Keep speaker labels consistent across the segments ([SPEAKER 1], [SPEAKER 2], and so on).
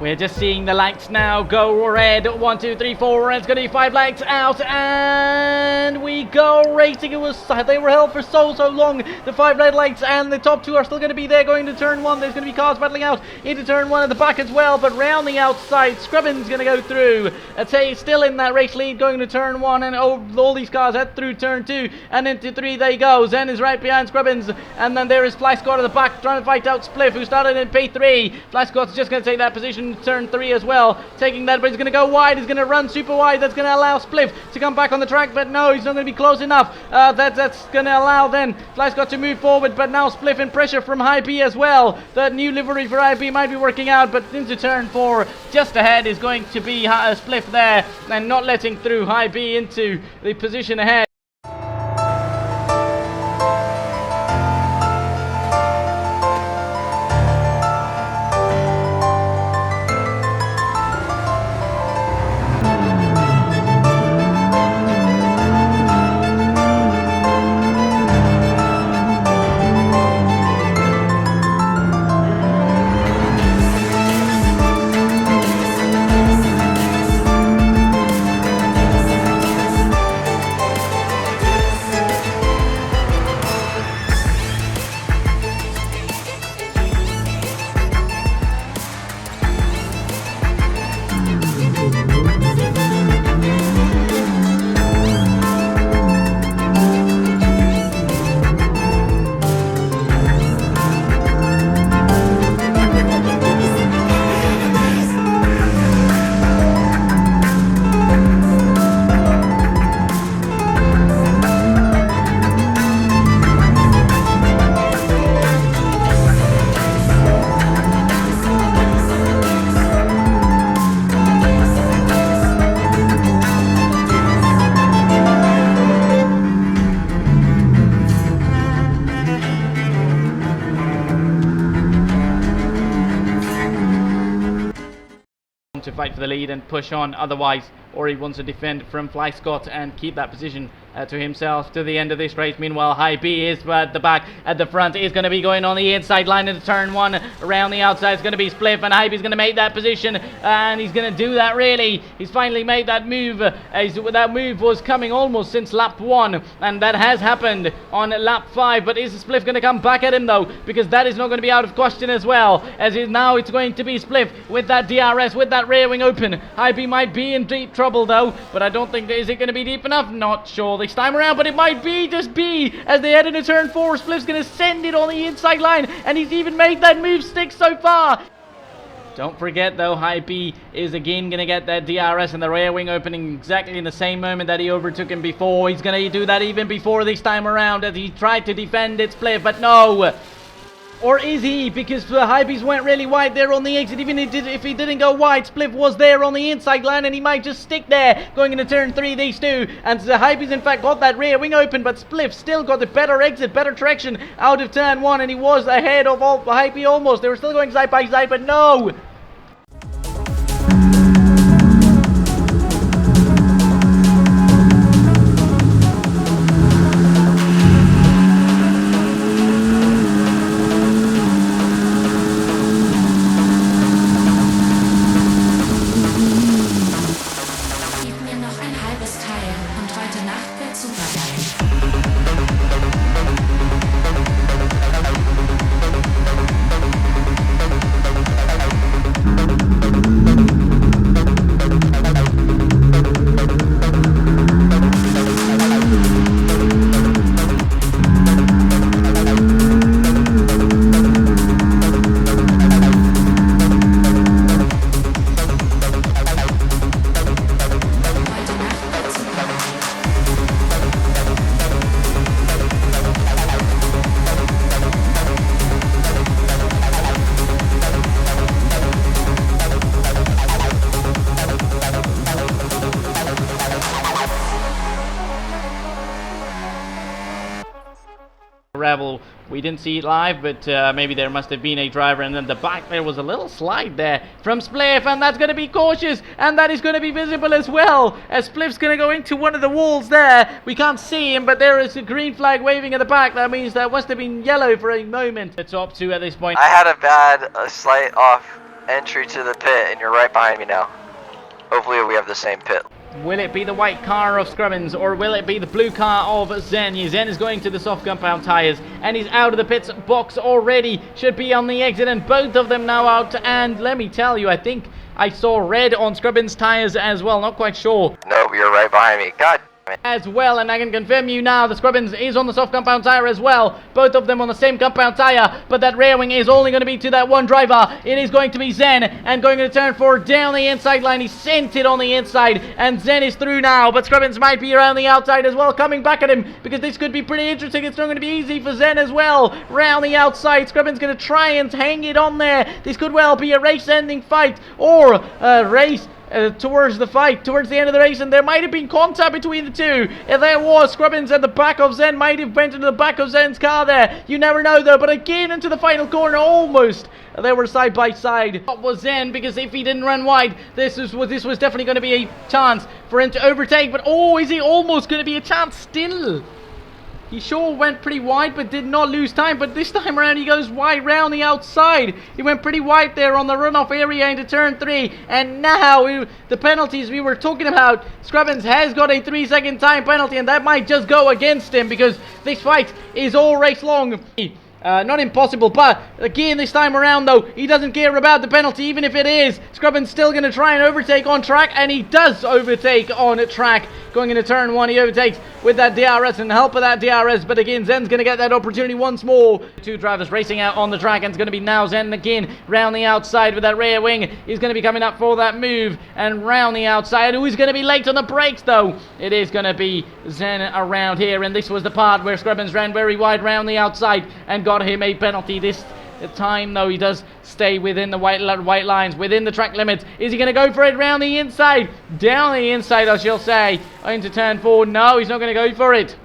[SPEAKER 1] We're just seeing the lights now go red. 1, 2, 3, 4. And it's going to be 5 lights out. And we go racing. They were held for so long. The 5 red lights and the top 2 are still going to be there going to turn 1. There's going to be cars battling out into turn 1 at the back as well. But round the outside, Scrubbin's going to go through. I'd say still in that race lead going to turn 1. And all these cars head through turn 2 and into 3 they go. Zen is right behind Scrubbins. And then there is Fly Squad at the back trying to fight out Spliff, who started in P3. Fly Squad's just going to take that position turn 3 as well, taking that, but he's going to go wide. He's going to run super wide. That's going to allow Spliff to come back on the track, but no, he's not going to be close enough. That's going to allow then Fly Scott to move forward, but now Spliff in pressure from High B as well. That new livery for High B might be working out, but into turn 4 just ahead is going to be Spliff there, and not letting through High B into the position ahead. To fight for the lead and push on otherwise, or he wants to defend from Fly Scott and keep that position to himself to the end of this race. Meanwhile, High B is at the back. At the front is going to be going on the inside line into turn 1. Around the outside is going to be Spliff, and High B is going to make that position, and he's going to do that really. He's finally made that move. That move was coming almost since lap 1, and that has happened on lap 5. But is Spliff going to come back at him though? Because that is not going to be out of question as well. Now it's going to be Spliff with that DRS, with that rear wing open. High B might be in deep trouble though, but I don't think, is it going to be deep enough? Not sure this time around, but it might be, just be, as they head into turn 4. Spliff's going to send it on the inside line, and he's even made that move stick so far. Don't forget though, High B is again going to get that DRS and the rear wing opening exactly in the same moment that he overtook him before. He's going to do that even before this time around, as he tried to defend its Spliff, but no. Or is he? Because the High B's went really wide there on the exit. Even if he didn't go wide, Spliff was there on the inside line, and he might just stick there going into turn 3, these two. And the High B's in fact got that rear wing open, but Spliff still got the better exit, better traction out of turn 1, and he was ahead of High B almost. They were still going side by side, but no! Rebel. We didn't see it live, but maybe there must have been a driver, and then the back there was a little slide there from Spliff, and that's going to be cautious, and that is going to be visible as well, as Spliff's going to go into one of the walls there. We can't see him, but there is a green flag waving at the back. That means that must have been yellow for a moment. The top 2 at this point.
[SPEAKER 2] I had a slight off entry to the pit, and you're right behind me now. Hopefully we have the same pit.
[SPEAKER 1] Will it be the white car of Scrubbins, or will it be the blue car of Zen? Zen is going to the soft compound tyres, and he's out of the pits box already. Should be on the exit, and both of them now out. And let me tell you, I think I saw red on Scrubbins' tyres as well. Not quite sure.
[SPEAKER 2] No, you're right behind me. God.
[SPEAKER 1] As well, and I can confirm you now, the Scrubbins is on the soft compound tyre as well. Both of them on the same compound tyre, but that rear wing is only going to be to that one driver. It is going to be Zen, and going to turn 4 down the inside line. He sent it on the inside, and Zen is through now, but Scrubbins might be around the outside as well, coming back at him, because this could be pretty interesting. It's not going to be easy for Zen as well. Round the outside, Scrubbins going to try and hang it on there. This could well be a race-ending fight, or a race towards the end of the race, and there might have been contact between the two. If there was, Scrubbins at the back of Zen might have went into the back of Zen's car there. You never know though, but again into the final corner, almost. They were side by side. What was Zen, because if he didn't run wide, this was definitely going to be a chance for him to overtake, but oh, is he almost going to be a chance still? He sure went pretty wide, but did not lose time. But this time around, he goes wide round the outside. He went pretty wide there on the runoff area into turn 3. And now, the penalties we were talking about, Scrubbins has got a 3-second time penalty, and that might just go against him, because this fight is all race long. Not impossible, but again this time around though, he doesn't care about the penalty, even if it is. Scrubbins still going to try and overtake on track, and he does overtake on track. Going into turn 1, he overtakes with that DRS and the help of that DRS, but again Zen's going to get that opportunity once more. Two drivers racing out on the track, and it's going to be now Zen again round the outside with that rear wing. He's going to be coming up for that move, and round the outside. Who's going to be late on the brakes though? It is going to be Zen around here, and this was the part where Scrubbins ran very wide round the outside and got him a penalty. This time though, he does stay within the white lines, within the track limits. Is he going to go for it round the inside? Down the inside, I shall say. Into turn 4. No, he's not going to go for it.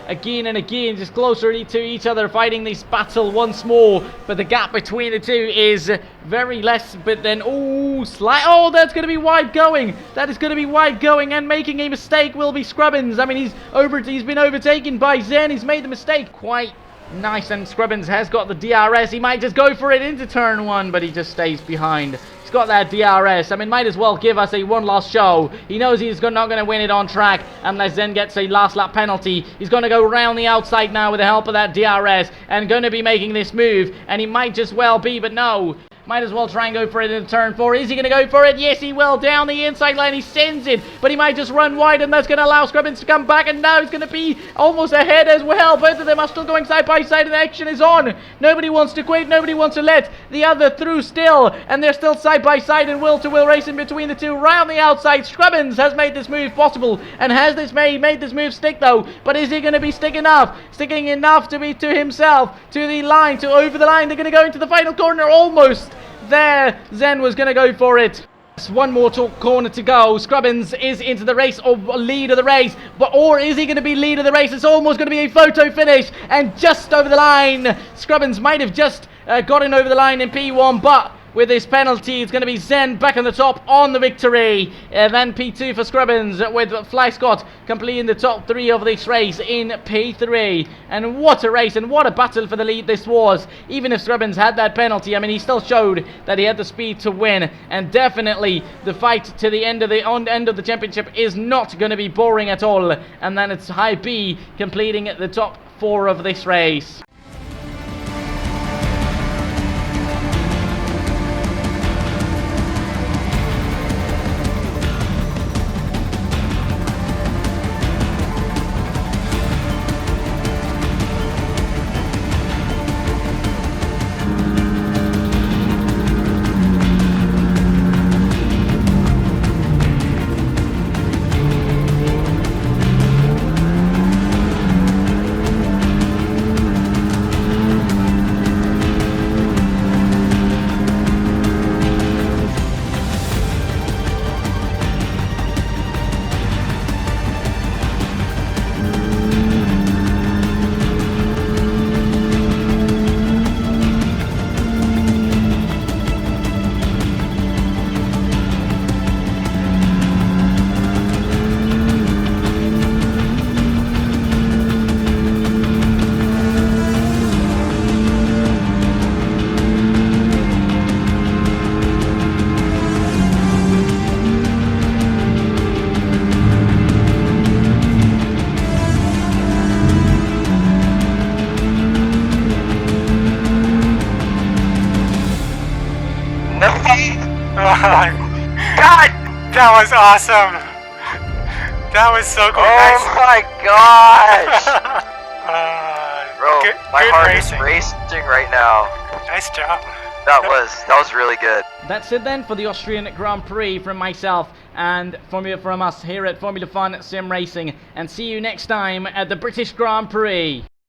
[SPEAKER 1] Again and again, just closer to each other, fighting this battle once more. But the gap between the two is very less. But then, oh, that's going to be wide going. That is going to be wide going, and making a mistake will be Scrubbins. I mean, he's been overtaken by Zen. He's made the mistake quite nice, and Scrubbins has got the DRS. He might just go for it into turn 1, but he just stays behind. He's got that DRS. I mean, might as well give us a one last show. He knows he's not going to win it on track unless Zen gets a last lap penalty. He's going to go round the outside now with the help of that DRS, and going to be making this move, and he might just well be, but no. Might as well try and go for it in turn 4. Is he going to go for it? Yes, he will. Down the inside line, he sends it, but he might just run wide, and that's going to allow Scrubbins to come back, and now he's going to be almost ahead as well. Both of them are still going side by side, and the action is on. Nobody wants to quit. Nobody wants to let the other through still, and they're still side by side and will-to-will racing between the two. Round the outside, Scrubbins has made this move possible, and has this made this move stick though, but is he going to be sticking enough to be to himself, to the line, to over the line? They're going to go into the final corner almost. There, Zen was going to go for it. One more corner to go. Scrubbins is into the race, or lead of the race, or is he going to be lead of the race? It's almost going to be a photo finish, and just over the line. Scrubbins might have just gotten over the line in P1, but with this penalty, it's going to be Zen back on the top on the victory. Then P2 for Scrubbins, with Fly Scott completing the top 3 of this race in P3. And what a race, and what a battle for the lead this was. Even if Scrubbins had that penalty, I mean, he still showed that he had the speed to win. And definitely the fight to the end of the championship is not going to be boring at all. And then it's High B completing the top 4 of this race.
[SPEAKER 3] god.
[SPEAKER 2] God!
[SPEAKER 3] That was awesome. That was so cool.
[SPEAKER 2] Oh my gosh! Bro,
[SPEAKER 3] good,
[SPEAKER 2] my
[SPEAKER 3] good
[SPEAKER 2] heart
[SPEAKER 3] racing.
[SPEAKER 2] is racing right now.
[SPEAKER 3] Nice job.
[SPEAKER 2] That was really good.
[SPEAKER 1] That's it then for the Austrian Grand Prix from myself and from us here at Formula Fun Sim Racing. And see you next time at the British Grand Prix.